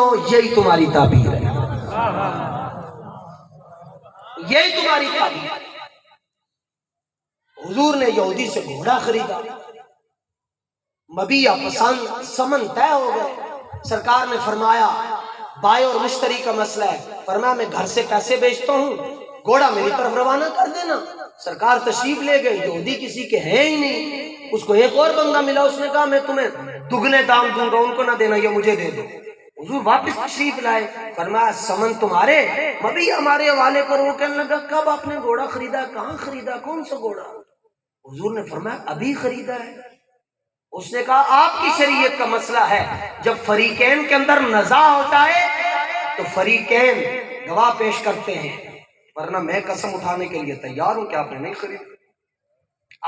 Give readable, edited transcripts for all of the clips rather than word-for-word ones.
لو، یہی تمہاری تعبیر ہے، یہی تمہاری تعبیر ہے۔ حضور نے یہودی سے گھوڑا خریدا، مبیع پسند، سمن طے ہو گئے۔ سرکار نے فرمایا بائے اور مشتری کا مسئلہ ہے، فرمایا میں گھر سے پیسے بیچتا ہوں، گھوڑا میری طرف روانہ کر دینا۔ سرکار تشریف لے گئے، یہودی کسی کے ہیں ہی نہیں۔ اس کو ایک اور بندہ ملا، اس نے کہا میں تمہیں دگنے دام دوں گا، ان کو نہ دینا، یہ مجھے دے دو۔ حضور واپس تشریف لائے، فرمایا سمن تمہارے، مبیع ہمارے حوالے کرو۔ وہ کہنے لگا کب آپ نے گھوڑا خریدا، کہاں خریدا، کون سا گھوڑا؟ حضور نے فرمایا ابھی خریدا ہے۔ اس نے کہا آپ کی شریعت کا مسئلہ ہے، جب فریقین کے اندر نزاع ہوتا ہے تو فریقین گواہ پیش کرتے ہیں، ورنہ میں قسم اٹھانے کے لیے تیار ہوں کہ آپ نے نہیں خریدا۔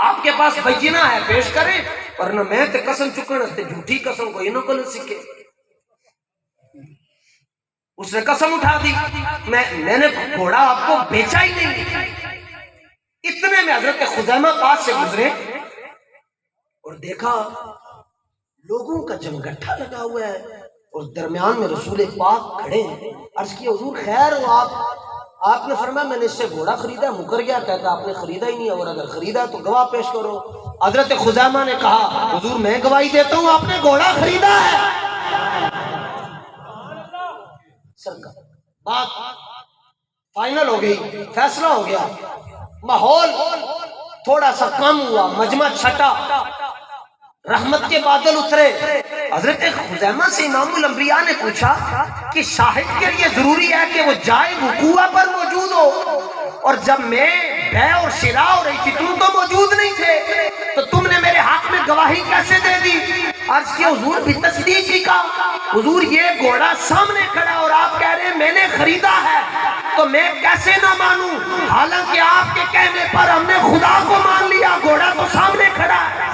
آپ کے پاس بینہ ہے پیش کریں، ورنہ میں تے قسم چکن تے جھوٹی قسم کو انہوں کو نہ سکے۔ اس نے قسم اٹھا دی، میں نے گھوڑا آپ کو بیچا ہی نہیں۔ اتنے میں حضرت خزیمہ پاس سے گزرے اور دیکھا لوگوں کا جمگٹھا لگا ہوا ہے اور درمیان میں رسول پاک کھڑے ہیں۔ عرض کی حضور خیر ہو آپ نے فرمایا میں نے اس سے گھوڑا خریدا، مکر گیا، کہتا آپ نے خریدا ہی نہیں، اور اگر خریدا تو گواہ پیش کرو۔ حضرت خزیمہ نے کہا حضور میں گواہی دیتا ہوں آپ نے گھوڑا خریدا ہے۔ سرکار بات فائنل ہو گئی، فیصلہ ہو گیا، ماحول تھوڑا سا کم ہوا، مجمع چھٹا، رحمت کے بادل اترے۔ حضرت خزیمہ سے امام الانبیاء نے پوچھا کہ شاہد کے لیے ضروری ہے کہ وہ جائے وقوع پر موجود ہو، اور جب میں بیع اور شراء ہو رہی تھی تم تو موجود نہیں تھے، تو تم نے میرے حق میں گواہی کیسے دے دی؟ عرض کی حضور بھی تصدیق ہی کا، حضور یہ گھوڑا سامنے کھڑا اور آپ کہہ رہے ہیں میں نے خریدا ہے، تو میں کیسے نہ مانوں؟ حالانکہ آپ کے کہنے پر ہم نے خدا کو مان لیا، گھوڑا تو سامنے کھڑا ہے۔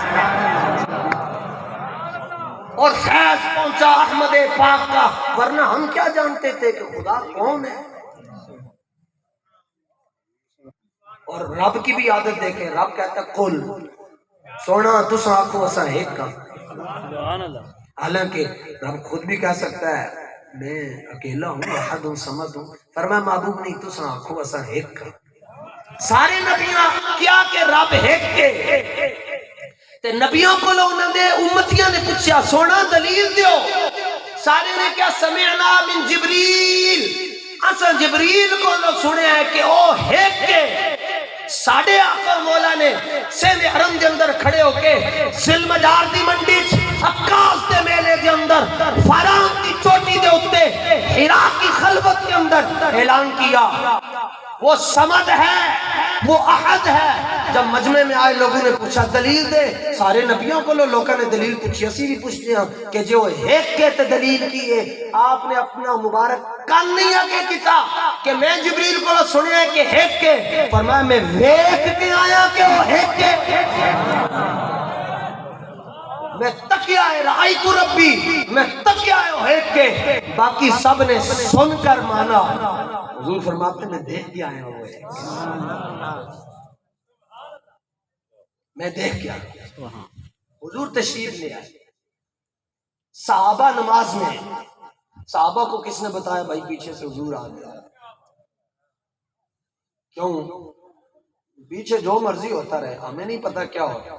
اور فیض پہنچا احمد پاک کا، ورنہ ہم کیا جانتے تھے کہ خدا کون ہے؟ اور رب کی بھی عادت دیکھیں، رب کہتا ہے قل سونا تس آنکھوں اسا ایک کا، حالانکہ رب خود بھی کہہ سکتا ہے میں اکیلا ہوں، احد ہوں، صمد ہوں، فرمایا محبوب نہیں تس آنکھوں اسا ایک کا۔ سارے نبیاں کیا کہ رب ایک کے تے نبیوں کو انہوں نے امتیاں نے پوچھا سونا دلیل دیو، سارے نے کیا سمعنا من جبریل، اصل جبریل کو سنے ہیں کہ او ایک کے۔ ساڑھے آقا مولا نے سین حرم دے اندر کھڑے ہو کے سل مجار دی منڈی عکاس دے میلے دے اندر فاران دی چوٹی دے اتے حرا کی خلوت کے اندر اعلان کیا وہ صمد ہے، وہ احد ہے۔ جب مجمع میں آئے لوگوں نے پوچھا دلیل دے، سارے نبیوں کو لوگوں نے دلیل پوچھی، اسی بھی پوچھتے ہیں کہ جو ایک کے تے دلیل کی ہے۔ آپ نے اپنا مبارک کان نہیں آگے کیتا کہ میں جبریل کو سنے ہیں کہ ایک کے، فرمایا میں ویک کے آیا کہ وہ ایک کے، میں تکیا ہے رائیت ربی، میں تکیا ہے وہ ایک کے، باقی سب نے سن کر مانا۔ حضور فرماتے میں دیکھ کے آیا ہوں، میں دیکھ کے آیا۔ حضور تشریف لے آئے، صحابہ نماز میں، صحابہ کو کس نے بتایا بھائی پیچھے سے حضور آ گیا؟ کیوں؟ پیچھے جو مرضی ہوتا رہے، ہمیں نہیں پتا کیا ہوتا۔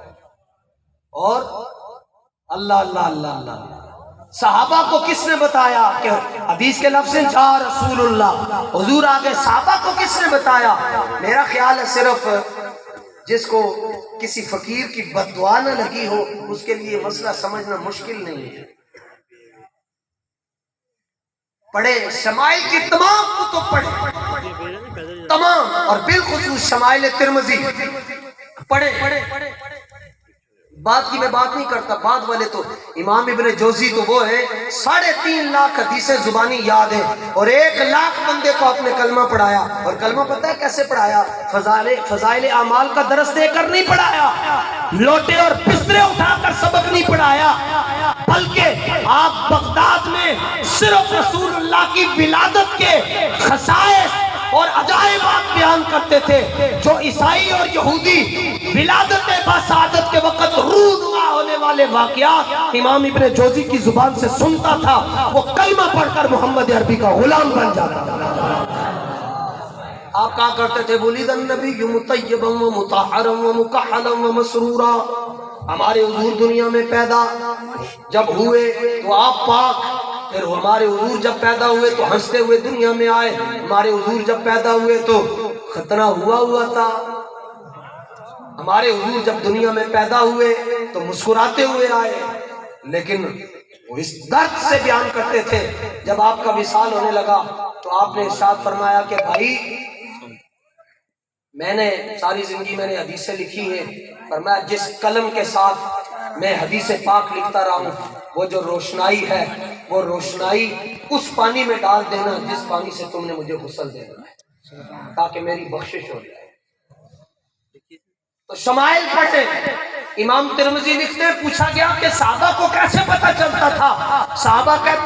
اور اللہ اللہ اللہ اللہ، صحابہ کو کس نے بتایا کہ حدیث کے لفظ ہیں جا رسول اللہ، حضور آگے، صحابہ کو کس نے بتایا؟ میرا خیال ہے صرف جس کو کسی فقیر کی بد دعا نہ لگی ہو اس کے لیے مسئلہ سمجھنا مشکل نہیں ہے۔ پڑھے شمائل کی تمام کتب پڑھے، تمام، اور بالخصوص شمائل ترمذی پڑھے۔ بات کی میں بات نہیں کرتا، بعد والے تو امام ابن جوزی تو وہ ہے 3.5 لاکھ حدیثیں زبانی یاد ہیں، اور 1 لاکھ بندے کو اپنے کلمہ پڑھایا، اور کلمہ پتہ ہے کیسے پڑھایا؟ فضائل اعمال کا درس دے کر نہیں پڑھایا، لوٹے اور بسترے اٹھا کر سبق نہیں پڑھایا، بلکہ آپ بغداد میں صرف رسول اللہ کی ولادت کے خصائص اور عجائبات بیان کرتے تھے جو عیسائی اور یہودی ولادت بسعادت کے وقت رونما ہونے والے واقعات امام ابن جوزی کی زبان سے سنتا تھا، وہ کلمہ پڑھ کر محمد عربی کا غلام بن جاتا تھا۔ آپ کہا کرتے تھے ولد النبی مطیبا و مطہرا و مکحلا و مسرورا، ہمارے حضور دنیا میں پیدا جب ہوئے تو آپ پاک، پھر ہمارے حضور جب پیدا ہوئے تو ہنستے ہوئے دنیا میں آئے، ہمارے حضور جب پیدا ہوئے تو ختنہ ہوا تھا، ہمارے حضور جب دنیا میں پیدا ہوئے تو مسکراتے ہوئے آئے۔ لیکن وہ اس درد سے بیان کرتے تھے جب آپ کا وصال ہونے لگا تو آپ نے ارشاد فرمایا کہ بھائی میں نے ساری زندگی میں نے حدیثیں لکھی ہیں، فرمایا جس قلم کے ساتھ میں حدیث پاک لکھتا رہا ہوں وہ جو روشنائی ہے وہ روشنائی اس پانی میں ڈال دینا جس پانی سے تم نے مجھے غسل دینا ہے تاکہ میری بخشش ہو جائے۔ تو شمائل پڑھیں، امام ترمذی لکھتے ہیں پوچھا گیا کہ صحابہ کو کیسے پتہ چلتا تھا؟ صحابہ کہتے